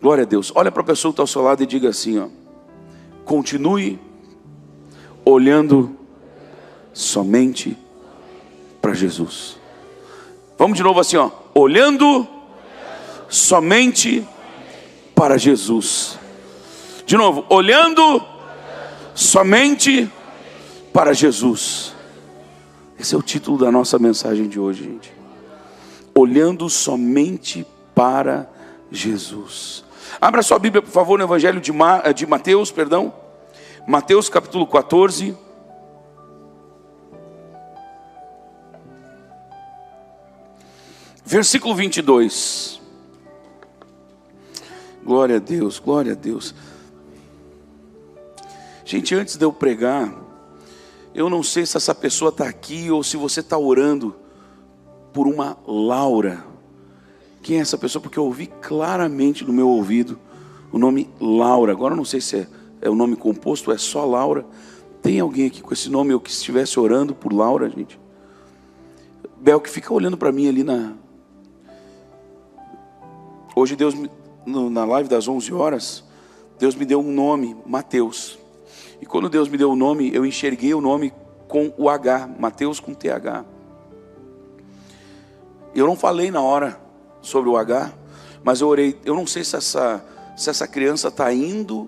Glória a Deus. Olha para a pessoa que está ao seu lado e diga assim, ó: continue olhando somente para Jesus. Vamos de novo assim, ó: olhando somente para Jesus. De novo, olhando somente para Jesus. Esse é o título da nossa mensagem de hoje, gente. Olhando somente para Jesus. Abra sua Bíblia, por favor, no Evangelho de Mateus, Mateus capítulo 14. Versículo 22. Glória a Deus, glória a Deus. Gente, antes de eu pregar, eu não sei se essa pessoa está aqui ou se você está orando por uma Laura. Quem é essa pessoa? Porque eu ouvi claramente no meu ouvido o nome Laura. Agora eu não sei se é o nome composto ou é só Laura. Tem alguém aqui com esse nome ou que estivesse orando por Laura, gente? Bel, que fica olhando para mim ali Hoje Deus, na live das 11 horas, Deus me deu um nome, Mateus. E quando Deus me deu o nome, eu enxerguei o nome com o H, Mateus com TH. Eu não falei na hora sobre o H, mas eu orei. Eu não sei se essa criança está indo,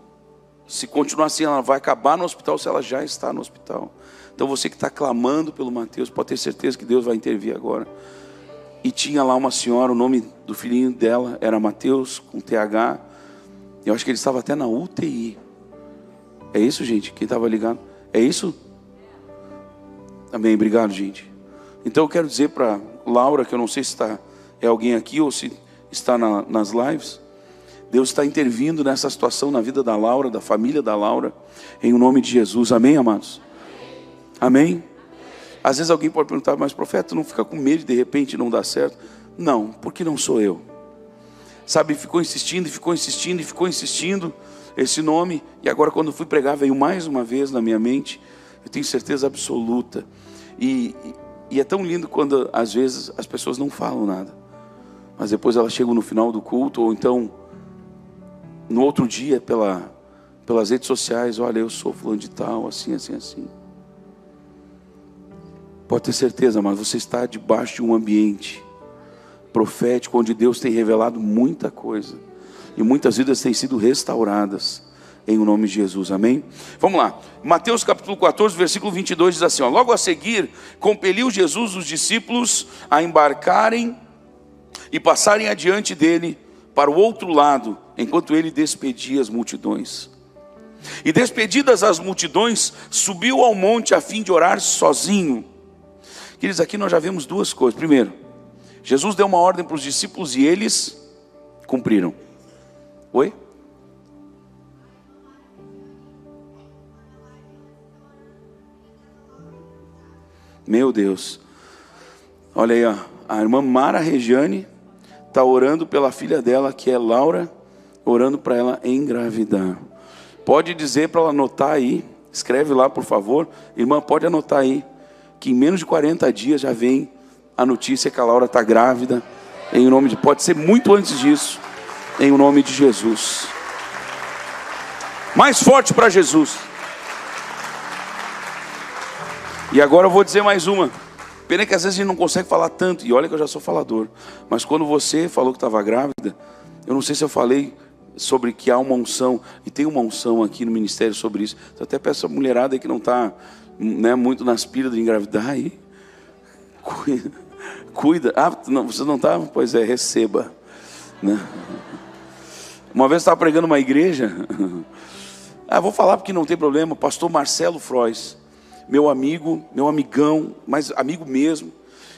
se continuar assim, ela vai acabar no hospital, se ela já está no hospital. Então você que está clamando pelo Mateus, pode ter certeza que Deus vai intervir agora. E tinha lá uma senhora, o nome do filhinho dela era Mateus, com TH. Eu acho que ele estava até na UTI. É isso, gente? Quem estava ligado? É isso? Amém, obrigado, gente. Então eu quero dizer para Laura, que eu não sei se é alguém aqui ou se está nas lives. Deus está intervindo nessa situação na vida da Laura, da família da Laura, em nome de Jesus. Amém, amados? Amém? Às vezes alguém pode perguntar: mas profeta, não fica com medo de repente não dar certo? Não, porque não sou eu. Sabe, ficou insistindo esse nome, e agora quando fui pregar veio mais uma vez na minha mente. Eu tenho certeza absoluta. E é tão lindo quando às vezes as pessoas não falam nada, mas depois elas chegam no final do culto, ou então no outro dia pelas redes sociais: olha, eu sou fulano de tal, assim. Pode ter certeza, mas você está debaixo de um ambiente profético, onde Deus tem revelado muita coisa, e muitas vidas têm sido restauradas, em nome de Jesus, amém? Vamos lá, Mateus capítulo 14, versículo 22 diz assim, ó: logo a seguir, compeliu Jesus os discípulos a embarcarem e passarem adiante dele para o outro lado, enquanto ele despedia as multidões. E despedidas as multidões, subiu ao monte a fim de orar sozinho. Queridos, aqui nós já vemos duas coisas. Primeiro, Jesus deu uma ordem para os discípulos e eles cumpriram. Oi? Meu Deus. Olha aí, ó. A irmã Mara Regiane está orando pela filha dela, que é Laura, orando para ela engravidar. Pode dizer para ela anotar aí, escreve lá por favor. Irmã, pode anotar aí, que em menos de 40 dias já vem a notícia que a Laura está grávida, pode ser muito antes disso, em nome de Jesus. Mais forte para Jesus. E agora eu vou dizer mais uma. Pena que às vezes a gente não consegue falar tanto, e olha que eu já sou falador, mas quando você falou que estava grávida, eu não sei se eu falei sobre que há uma unção, e tem uma unção aqui no ministério sobre isso. Eu até peço a mulherada que não está muito nas pilhas de engravidar aí, cuida. Ah, não, você não está? Pois é, receba, né? Uma vez eu estava pregando uma igreja, vou falar porque não tem problema, pastor Marcelo Frois, meu amigo, meu amigão, mas amigo mesmo,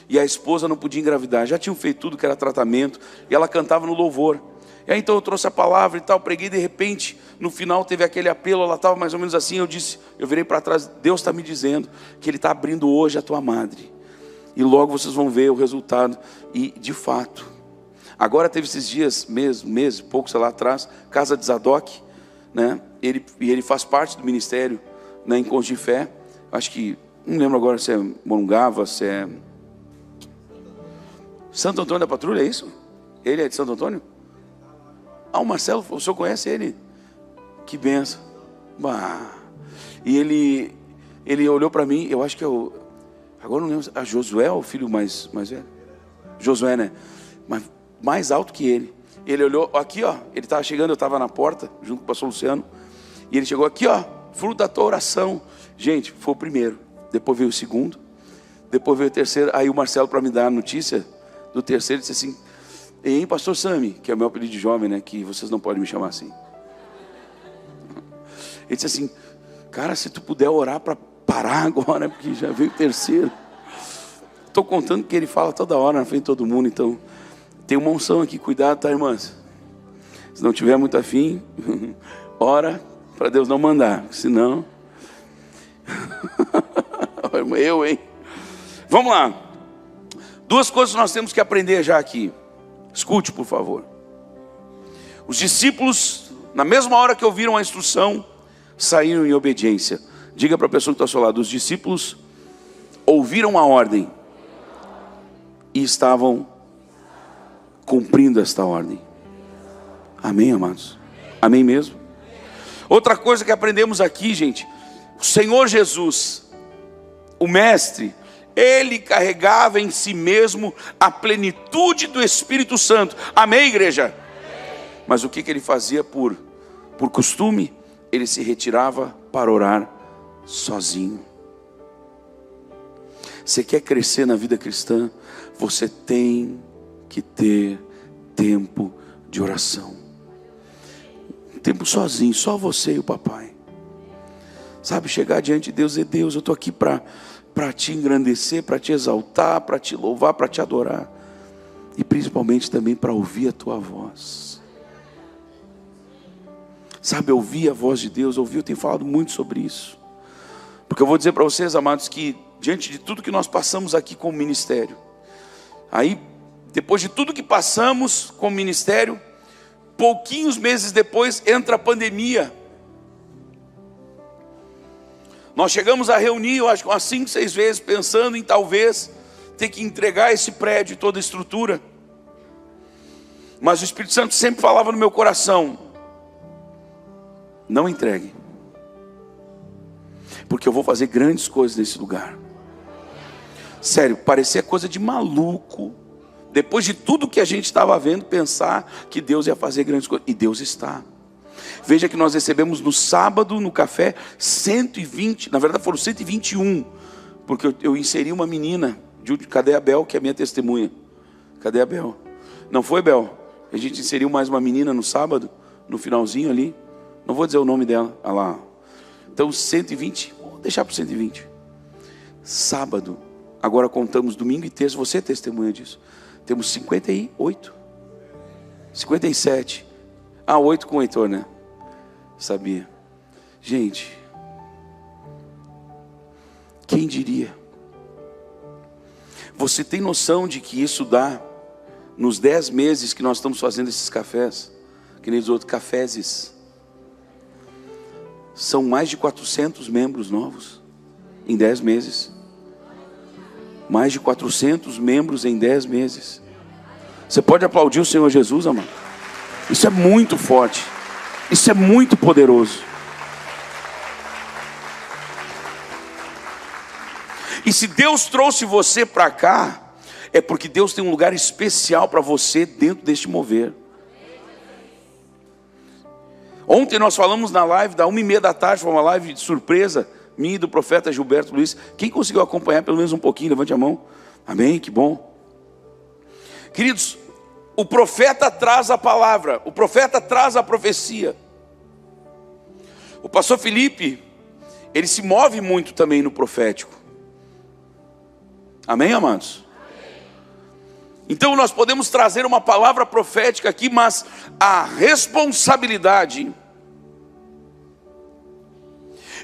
e a esposa não podia engravidar, já tinham feito tudo que era tratamento, e ela cantava no louvor. E aí então eu trouxe a palavra e tal, preguei, de repente, no final teve aquele apelo, ela estava mais ou menos assim, eu virei para trás: Deus está me dizendo que Ele está abrindo hoje a tua madre, e logo vocês vão ver o resultado. E de fato, agora teve esses dias, meses, pouco, sei lá atrás, casa de Zadok, né? Ele faz parte do ministério, né, Encontros de Fé. Acho que, não lembro agora se é Morungava, se é Santo Antônio da Patrulha, é isso? Ele é de Santo Antônio? o Marcelo, o senhor conhece ele? Que benção. Bah. E ele olhou para mim, eu acho que agora não lembro, a Josué, o filho mais velho? Josué, né? Mas mais alto que ele. Ele olhou, aqui ó, ele estava chegando, eu estava na porta, junto com o pastor Luciano. E ele chegou aqui ó, fruto da tua oração. Gente, foi o primeiro. Depois veio o segundo. Depois veio o terceiro. Aí o Marcelo, para me dar a notícia do terceiro, disse assim: "Ei, pastor Sami", que é o meu apelido de jovem, né? Que vocês não podem me chamar assim. Ele disse assim: "Cara, se tu puder orar para parar agora, porque já veio o terceiro." Estou contando que ele fala toda hora na frente de todo mundo, então tem uma unção aqui, cuidado, tá, irmãs? Se não tiver muito afim, ora para Deus não mandar, senão... eu, hein? Vamos lá. Duas coisas nós temos que aprender já aqui. Escute, por favor. Os discípulos, na mesma hora que ouviram a instrução, saíram em obediência. Diga para a pessoa que está ao seu lado: os discípulos ouviram a ordem e estavam cumprindo esta ordem. Amém, amados? Amém mesmo? Outra coisa que aprendemos aqui, gente: o Senhor Jesus, o Mestre, Ele carregava em si mesmo a plenitude do Espírito Santo. Amém, igreja? Mas o que Ele fazia por costume? Ele se retirava para orar sozinho. Você quer crescer na vida cristã? Você tem que ter tempo de oração. Um tempo sozinho, só você e o papai. Sabe, chegar diante de Deus e dizer: Deus, eu estou aqui para te engrandecer, para te exaltar, para te louvar, para te adorar. E principalmente também para ouvir a tua voz. Sabe, ouvir a voz de Deus, ouvir, eu tenho falado muito sobre isso. Porque eu vou dizer para vocês, amados, que diante de tudo que nós passamos aqui como ministério, aí, depois de tudo que passamos como ministério, pouquinhos meses depois entra a pandemia. Nós chegamos a reunir, eu acho que umas 5, 6 vezes, pensando em talvez ter que entregar esse prédio, toda a estrutura. Mas o Espírito Santo sempre falava no meu coração: não entregue, porque eu vou fazer grandes coisas nesse lugar. Sério, parecia coisa de maluco, depois de tudo que a gente estava vendo, pensar que Deus ia fazer grandes coisas. E Deus está. Veja que nós recebemos no sábado, no café, 120, na verdade foram 121, porque eu inseri uma menina. Cadê a Bel, que é minha testemunha? Cadê a Bel? Não foi, Bel? A gente inseriu mais uma menina no sábado, no finalzinho ali. Não vou dizer o nome dela. Olha lá. Então 120, vou deixar para 120. Sábado, agora contamos domingo e terça, você é testemunha disso. Temos 58, 57. 8 com o Heitor, né? Sabia. Gente, quem diria? Você tem noção de que isso dá, nos 10 meses que nós estamos fazendo esses cafés, que nem os outros caféses, são mais de 400 membros novos em 10 meses. Mais de 400 membros em 10 meses. Você pode aplaudir o Senhor Jesus, amado? Isso é muito forte. Isso é muito poderoso. E se Deus trouxe você para cá, é porque Deus tem um lugar especial para você dentro deste mover. Ontem nós falamos na live da 1h30 da tarde, foi uma live de surpresa, minha e do profeta Gilberto Luiz. Quem conseguiu acompanhar pelo menos um pouquinho, levante a mão. Amém, que bom. Queridos, o profeta traz a palavra, o profeta traz a profecia. O pastor Felipe, ele se move muito também no profético. Amém, amados? Então nós podemos trazer uma palavra profética aqui, mas a responsabilidade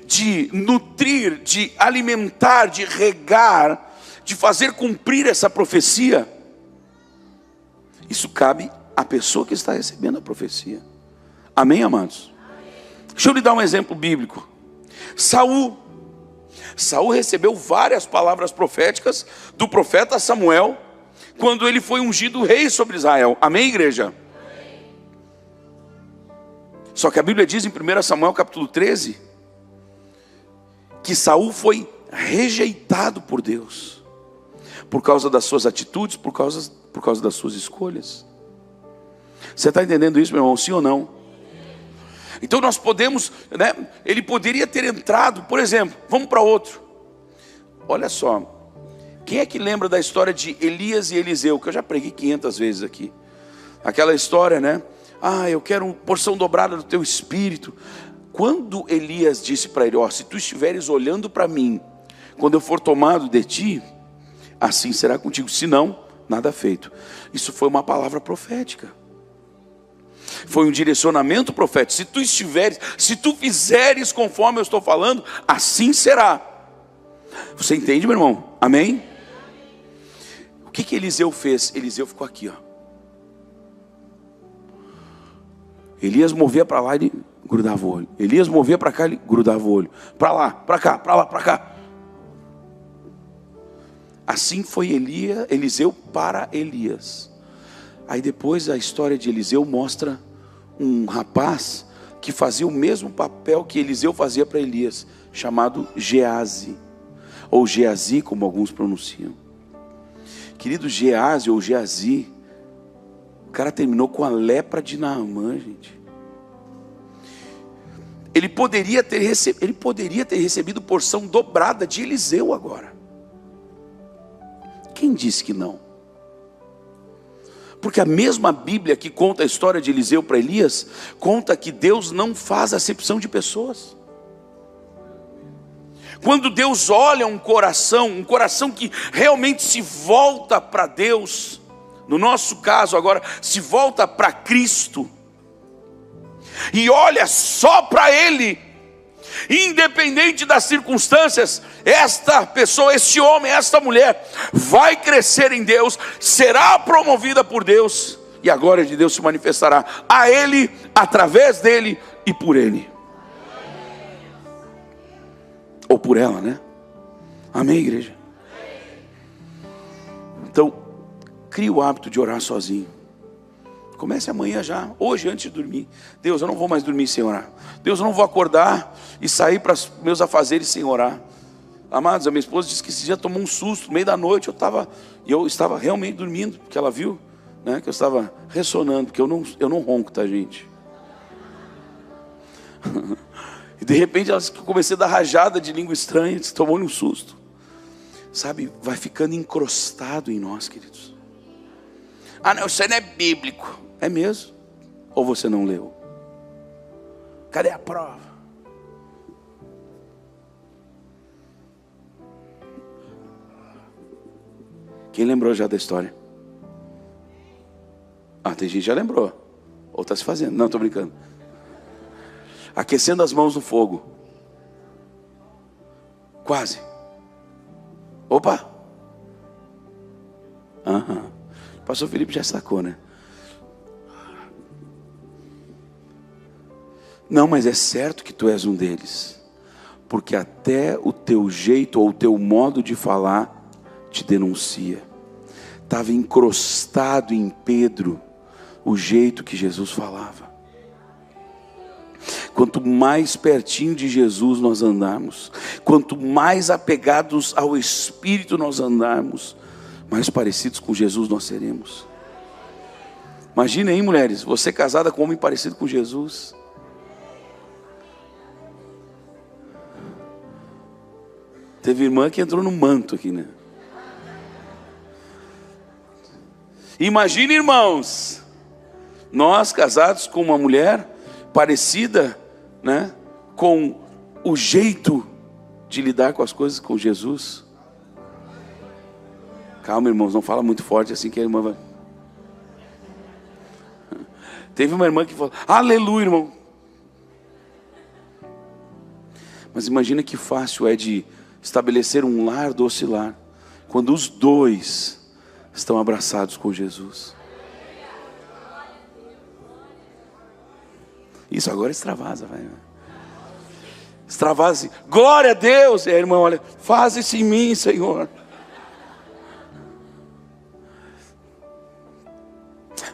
de nutrir, de alimentar, de regar, de fazer cumprir essa profecia, isso cabe à pessoa que está recebendo a profecia. Amém, amados? Deixa eu lhe dar um exemplo bíblico. Saul recebeu várias palavras proféticas do profeta Samuel, quando ele foi ungido rei sobre Israel. Amém, igreja? Só que a Bíblia diz em 1 Samuel capítulo 13, que Saul foi rejeitado por Deus, por causa das suas atitudes, por causa das suas escolhas. Você está entendendo isso, meu irmão? Sim ou não? Então nós podemos, né? Ele poderia ter entrado, por exemplo, vamos para outro. Olha só, quem é que lembra da história de Elias e Eliseu, que eu já preguei 500 vezes aqui? Aquela história, né? Eu quero uma porção dobrada do teu espírito. Quando Elias disse para ele, se tu estiveres olhando para mim, quando eu for tomado de ti, assim será contigo, se não, nada feito. Isso foi uma palavra profética. Foi um direcionamento profético. Se tu fizeres conforme eu estou falando, assim será. Você entende, meu irmão? Amém? O que Eliseu fez? Eliseu ficou aqui, Elias movia para lá, ele grudava o olho. Elias movia para cá, ele grudava o olho. Para lá, para cá, para lá, para cá. Assim foi Eliseu para Elias. Aí depois a história de Eliseu mostra um rapaz que fazia o mesmo papel que Eliseu fazia para Elias, chamado Geazi, ou Geazi, como alguns pronunciam. Querido, Geazi ou Geazi, o cara terminou com a lepra de Naamã, gente. Ele poderia ter recebido porção dobrada de Eliseu agora. Quem disse que não? Porque a mesma Bíblia que conta a história de Eliseu para Elias, conta que Deus não faz acepção de pessoas. Quando Deus olha um coração que realmente se volta para Deus, no nosso caso agora, se volta para Cristo, e olha só para Ele, independente das circunstâncias, esta pessoa, este homem, esta mulher, vai crescer em Deus, será promovida por Deus, e a glória de Deus se manifestará a Ele, através dele e por Ele. Ou por ela, né? Amém, igreja? Então, crie o hábito de orar sozinho. Comece amanhã já, hoje antes de dormir. Deus, eu não vou mais dormir sem orar. Deus, eu não vou acordar e sair para os meus afazeres sem orar. Amados, a minha esposa disse que esse dia tomou um susto, no meio da noite eu estava realmente dormindo, porque ela viu, né, que eu estava ressonando, porque eu não ronco, tá, gente? E de repente ela comecei a dar rajada de língua estranha, tomou um susto. Sabe, vai ficando encrostado em nós, queridos. Não, isso aí não é bíblico. É mesmo? Ou você não leu? Cadê a prova? Quem lembrou já da história? Tem gente que já lembrou. Ou está se fazendo. Não, estou brincando. Aquecendo as mãos no fogo. Quase. Opa. O pastor Felipe já sacou, né? Não, mas é certo que tu és um deles. Porque até o teu jeito ou o teu modo de falar te denuncia. Estava encrostado em Pedro o jeito que Jesus falava. Quanto mais pertinho de Jesus nós andarmos, quanto mais apegados ao Espírito nós andarmos, mais parecidos com Jesus nós seremos. Imagina aí, mulheres, você casada com um homem parecido com Jesus. Teve irmã que entrou no manto aqui, né? Imagina, irmãos, nós casados com uma mulher parecida, né, com o jeito de lidar com as coisas com Jesus. Calma, irmãos, não fala muito forte assim que a irmã vai. Teve uma irmã que falou, aleluia, irmão. Mas imagina que fácil é de estabelecer um lar doce lar, quando os dois estão abraçados com Jesus. Isso agora extravasa, vai. Extravasa, glória a Deus. E a irmã olha, faz isso em mim, Senhor.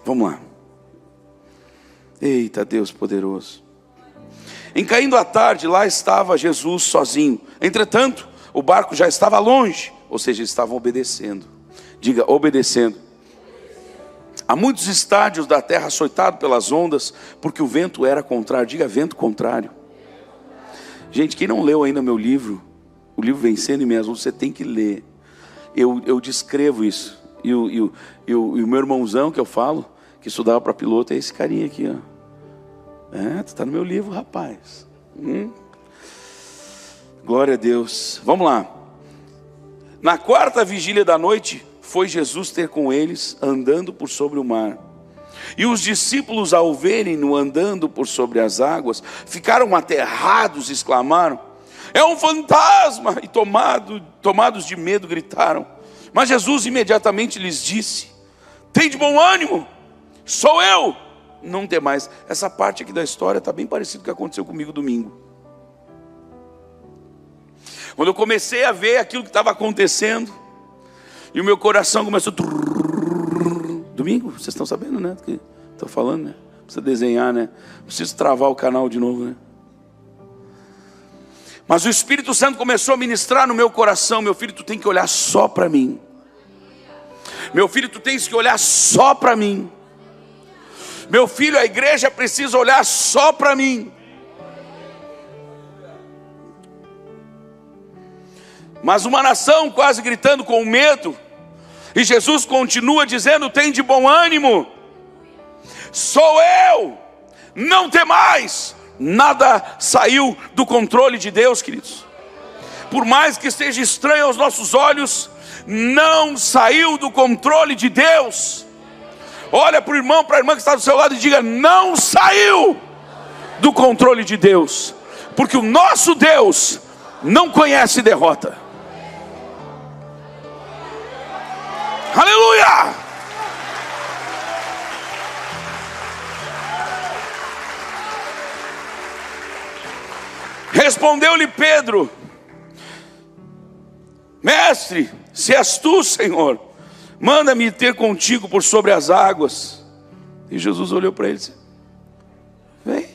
Vamos lá. Eita, Deus poderoso. Em caindo a tarde, lá estava Jesus sozinho. Entretanto, o barco já estava longe, ou seja, eles estavam obedecendo. Diga, obedecendo. Há muitos estádios da terra açoitados pelas ondas, porque o vento era contrário. Diga, vento contrário. Gente, quem não leu ainda meu livro, o livro Vencendo em Meias Ondas, você tem que ler. Eu descrevo isso. E o meu irmãozão que eu falo, que estudava para piloto, é esse carinha aqui, ó. Está no meu livro, rapaz. Glória a Deus. Vamos lá. Na quarta vigília da noite, foi Jesus ter com eles, andando por sobre o mar. E os discípulos, ao verem-no andando por sobre as águas, ficaram aterrados e exclamaram: é um fantasma! E tomados de medo, gritaram. Mas Jesus imediatamente lhes disse: tem de bom ânimo, sou eu, não temais. Essa parte aqui da história está bem parecido com o que aconteceu comigo domingo. Quando eu comecei a ver aquilo que estava acontecendo, e o meu coração começou... Domingo, vocês estão sabendo, né? Que estou falando, né? Precisa desenhar, né? Preciso travar o canal de novo, né? Mas o Espírito Santo começou a ministrar no meu coração: meu filho, tu tem que olhar só para mim. Meu filho, tu tens que olhar só para mim. Meu filho, a igreja precisa olhar só para mim. Mas uma nação quase gritando com medo, e Jesus continua dizendo: tem de bom ânimo, sou eu, não temais. Nada saiu do controle de Deus, queridos. Por mais que esteja estranho aos nossos olhos, não saiu do controle de Deus. Olha para o irmão, para a irmã que está do seu lado e diga: não saiu do controle de Deus, porque o nosso Deus não conhece derrota. Aleluia! Respondeu-lhe Pedro: mestre, se és tu, Senhor, manda-me ter contigo por sobre as águas. E Jesus olhou para ele e disse: vem.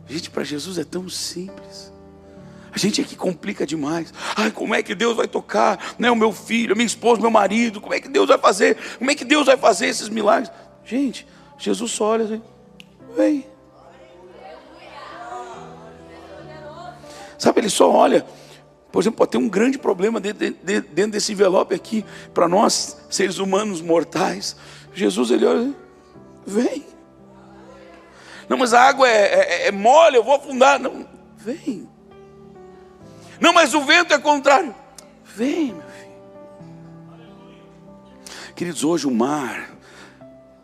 Gente, para Jesus é tão simples. A gente aqui complica demais. Ai, como é que Deus vai tocar, né, o meu filho, a minha esposa, meu marido? Como é que Deus vai fazer? Como é que Deus vai fazer esses milagres? Gente, Jesus só olha assim: vem. Sabe, ele só olha. Por exemplo, pode ter um grande problema dentro desse envelope aqui, para nós, seres humanos mortais. Jesus, ele olha: vem. Não, mas a água é mole, eu vou afundar. Não, vem. Não, mas o vento é contrário. Vem, meu filho. Queridos, hoje o mar,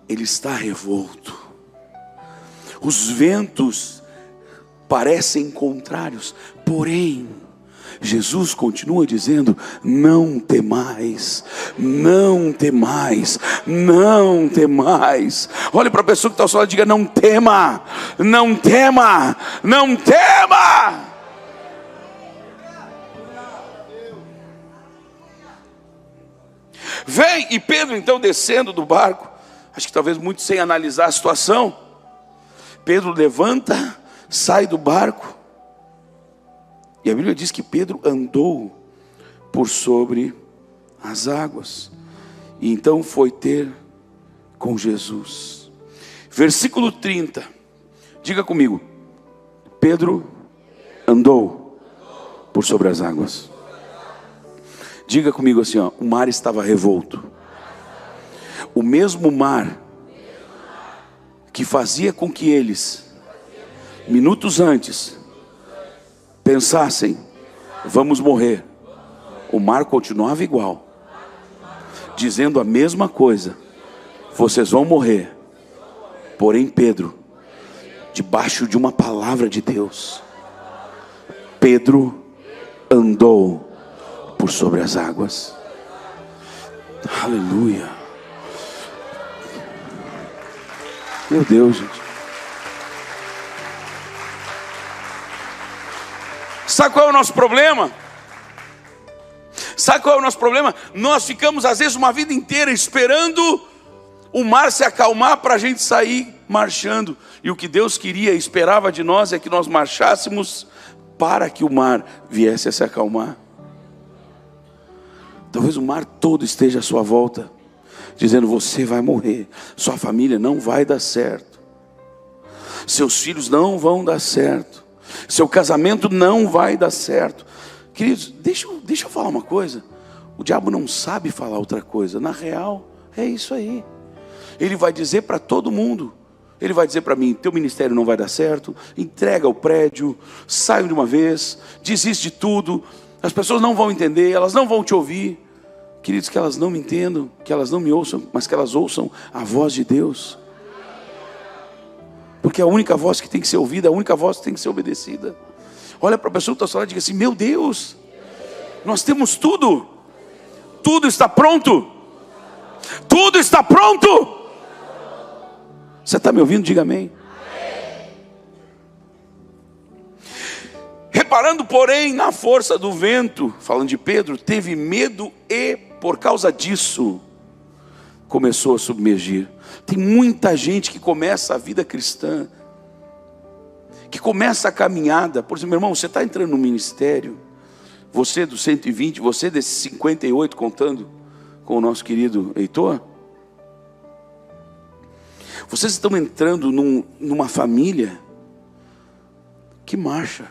ele está revolto. Os ventos parecem contrários, porém, Jesus continua dizendo: não temais, não temais, não temais. Olhe para a pessoa que está ao seu lado e diga: não tema, não tema, não tema. Vem. E Pedro então descendo do barco, acho que talvez muito sem analisar a situação, Pedro levanta, sai do barco, e a Bíblia diz que Pedro andou por sobre as águas, e então foi ter com Jesus. Versículo 30, diga comigo: Pedro andou por sobre as águas. Diga comigo assim, ó: o mar estava revolto. O mesmo mar que fazia com que eles, minutos antes, pensassem: vamos morrer. O mar continuava igual, dizendo a mesma coisa: vocês vão morrer. Porém Pedro, debaixo de uma palavra de Deus, Pedro andou por sobre as águas. Aleluia. Meu Deus, gente. Sabe qual é o nosso problema? Sabe qual é o nosso problema? Nós ficamos às vezes uma vida inteira esperando o mar se acalmar para a gente sair marchando. E o que Deus queria, esperava de nós, é que nós marchássemos para que o mar viesse a se acalmar. Talvez o mar todo esteja à sua volta, dizendo: você vai morrer, sua família não vai dar certo, seus filhos não vão dar certo, seu casamento não vai dar certo. Queridos, deixa eu falar uma coisa. O diabo não sabe falar outra coisa. Na real, é isso aí. Ele vai dizer para todo mundo. Ele vai dizer para mim: teu ministério não vai dar certo, entrega o prédio, sai de uma vez, desiste de tudo, as pessoas não vão entender, elas não vão te ouvir. Queridos, que elas não me entendam, que elas não me ouçam, mas que elas ouçam a voz de Deus. Porque é a única voz que tem que ser ouvida, a única voz que tem que ser obedecida. Olha para a pessoa que está falando e diga assim: meu Deus, nós temos tudo. Tudo está pronto. Tudo está pronto. Você está me ouvindo? Diga amém. Reparando, porém, na força do vento, falando de Pedro, teve medo e, por causa disso, começou a submergir. Tem muita gente que começa a vida cristã, que começa a caminhada. Por exemplo, meu irmão, você está entrando no ministério, você dos 120, você desses 58, contando com o nosso querido Heitor. Vocês estão entrando numa família que marcha,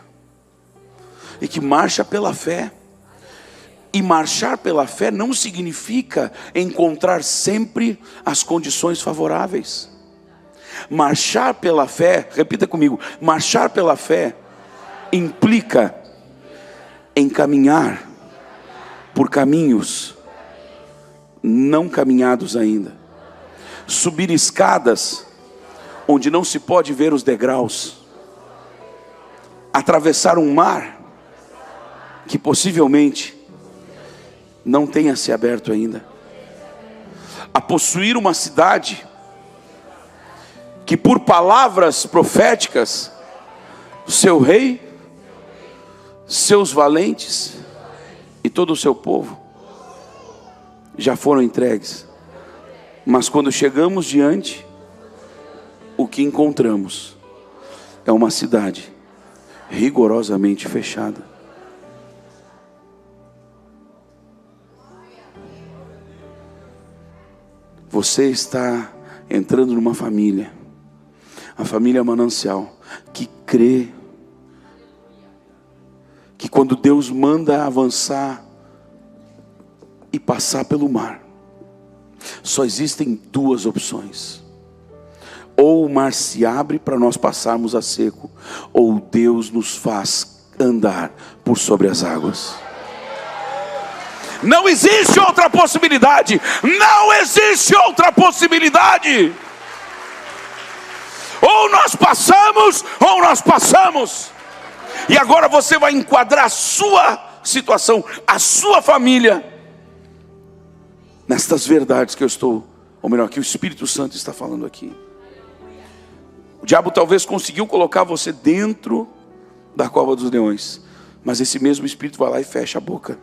e que marcha pela fé. E marchar pela fé não significa encontrar sempre as condições favoráveis. Marchar pela fé, repita comigo, marchar pela fé implica encaminhar por caminhos não caminhados ainda, subir escadas onde não se pode ver os degraus, atravessar um mar que possivelmente não tenha se aberto ainda, a possuir uma cidade que, por palavras proféticas, seu rei, seus valentes e todo o seu povo já foram entregues. Mas quando chegamos diante, o que encontramos é uma cidade rigorosamente fechada. Você está entrando numa família, a família Manancial, que crê que quando Deus manda avançar e passar pelo mar, só existem duas opções: ou o mar se abre para nós passarmos a seco, ou Deus nos faz andar por sobre as águas. Não existe outra possibilidade. Não existe outra possibilidade. Ou nós passamos, ou nós passamos. E agora você vai enquadrar a sua situação, a sua família, nestas verdades que eu estou, ou melhor, que o Espírito Santo está falando aqui. O diabo talvez conseguiu colocar você dentro da cova dos leões, mas esse mesmo Espírito vai lá e fecha a boca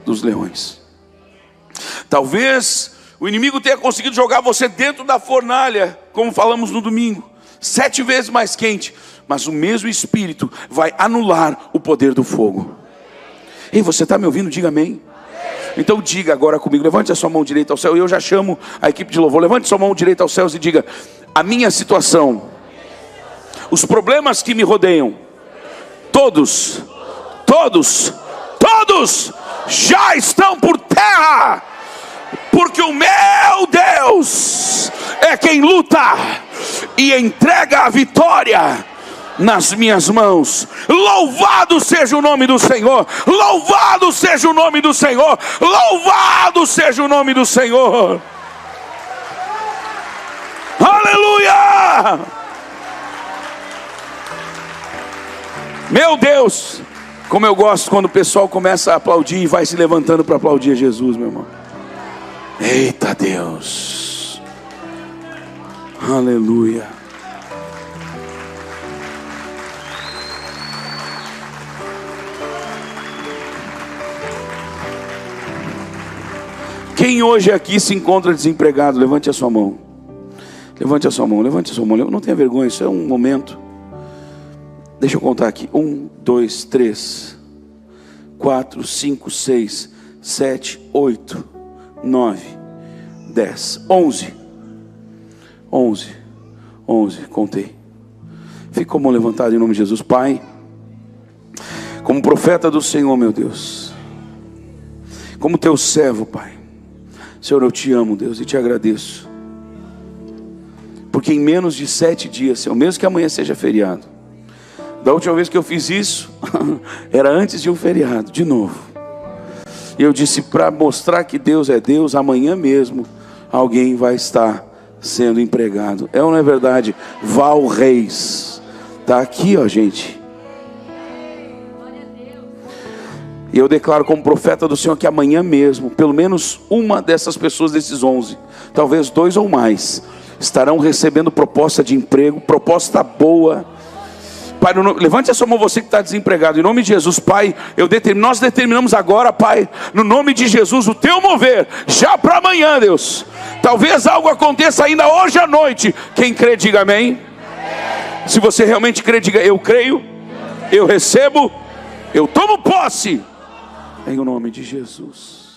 dos leões. Talvez o inimigo tenha conseguido jogar você dentro da fornalha, como falamos no domingo, 7 vezes mais quente, mas o mesmo Espírito vai anular o poder do fogo. Ei, você está me ouvindo? Diga amém. Então diga agora comigo, levante a sua mão direita ao céu, e eu já chamo a equipe de louvor. Levante sua mão direita aos céus e diga: a minha situação, os problemas que me rodeiam, todos já estão por terra, porque o meu Deus é quem luta e entrega a vitória nas minhas mãos. Louvado seja o nome do Senhor, louvado seja o nome do Senhor, louvado seja o nome do Senhor. Aleluia! Meu Deus, como eu gosto quando o pessoal começa a aplaudir e vai se levantando para aplaudir a Jesus, meu irmão. Eita Deus, aleluia. Quem hoje aqui se encontra desempregado, levante a sua mão. Levante a sua mão, levante a sua mão. Não tenha vergonha, isso é um momento. Deixa eu contar aqui. 1, 2, 3, 4, 5, 6, 7, 8, 9, 10, 11. 11, contei. Fique com a mão levantada em nome de Jesus. Pai, como profeta do Senhor, meu Deus, como teu servo, Pai, Senhor, eu te amo, Deus, e te agradeço, porque em menos de 7 dias, Senhor, mesmo que amanhã seja feriado, da última vez que eu fiz isso, era antes de um feriado, de novo, e eu disse, para mostrar que Deus é Deus, amanhã mesmo, alguém vai estar sendo empregado. É ou não é verdade? Val Reis está aqui, ó, gente. E eu declaro como profeta do Senhor que amanhã mesmo, pelo menos uma dessas pessoas, desses 11, talvez 2 ou mais, estarão recebendo proposta de emprego, proposta boa. Pai, levante a sua mão, você que está desempregado, em nome de Jesus, Pai, nós determinamos agora, Pai, no nome de Jesus, o teu mover, já para amanhã, Deus. Talvez algo aconteça ainda hoje à noite. Quem crê, diga amém. Se você realmente crê, diga eu creio, eu recebo, eu tomo posse, em nome de Jesus.